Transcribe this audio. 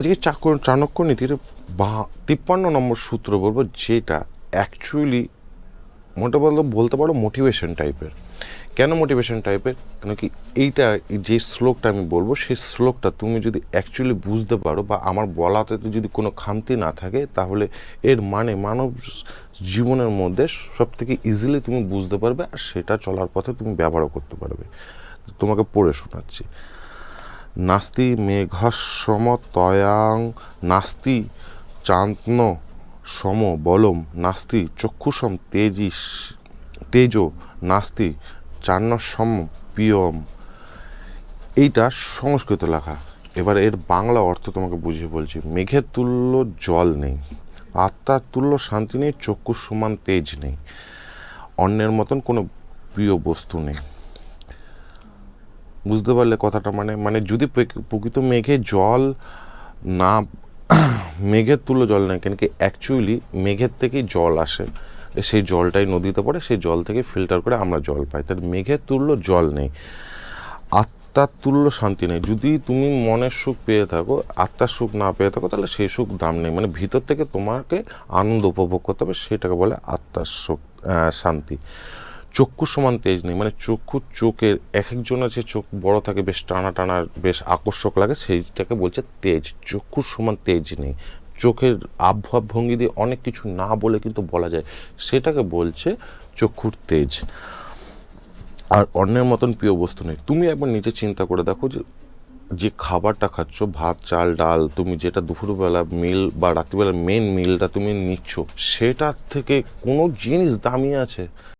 আজকে চাণক্য নীতির 53 নম্বর সূত্র বলবো, যেটা অ্যাকচুয়ালি বলতে পারো মোটিভেশন টাইপের। কেন মোটিভেশন টাইপের? কেন কি এইটা যে শ্লোকটা আমি বলবো, সেই শ্লোকটা তুমি যদি অ্যাকচুয়ালি বুঝতে পারো বা আমার বলাতে যদি কোনো খামতি না থাকে, তাহলে এর মানে মানব জীবনের মধ্যে সব থেকে ইজিলি তুমি বুঝতে পারবে, আর সেটা চলার পথে তুমি ব্যবহারও করতে পারবে। তোমাকে পড়ে শোনাচ্ছি। নাস্তি মেঘাসম তয়াং, নাস্তি চান্ত্ন সম বলম, নাস্তি চক্ষুষম তেজো, নাস্তি চান্নসম পিয়ম। এইটা সংস্কৃত লেখা। এবার এর বাংলা অর্থ তোমাকে বুঝিয়ে বলছি। মেঘের তুল্য জল নেই, আত্মার তুল্য শান্তি নেই, চক্ষুর সমান তেজ নেই, অন্যের মতন কোনো প্রিয় বস্তু নেই। বুঝতে পারলে কথাটা? মানে যদি প্রকৃত মেঘে জল না, মেঘের তুল্য জল নেই, কেন কি অ্যাকচুয়ালি মেঘের থেকেই জল আসে, সেই জলটাই নদীতে পড়ে, সেই জল থেকে ফিল্টার করে আমরা জল পাই। তাহলে মেঘের তুল্য জল নেই, আত্মার তুল্য শান্তি নেই। যদি তুমি মনের সুখ পেয়ে থাকো, আত্মার সুখ না পেয়ে থাকো, তাহলে সেই সুখ দাম নেই। মানে ভিতর থেকে তোমাকে আনন্দ উপভোগ করতে হবে, সেটাকে বলে আত্মার সুখ, শান্তি। চক্ষুর সমান তেজ নেই, মানে চোখের এক একজনের যে চোখ বড় থাকে, বেশ টানা টানা, বেশ আকর্ষক লাগে, সেইটাকে বলছে তেজ। চক্ষুর সমান তেজ নেই। চোখের আবহাব ভঙ্গি দিয়ে অনেক কিছু না বলে কিন্তু বলা যায়, সেটাকে বলছে চক্ষুর তেজ। আর অন্যের মতন প্রিয় বস্তু নেই। তুমি একবার নিজে চিন্তা করে দেখো, যে খাবারটা খাচ্ছ, ভাত চাল ডাল, তুমি যেটা দুপুরবেলা মিল বা রাত্রিবেলা মেন মিলটা তুমি নিচ্ছ, সেটার থেকে কোনো জিনিস দামি আছে?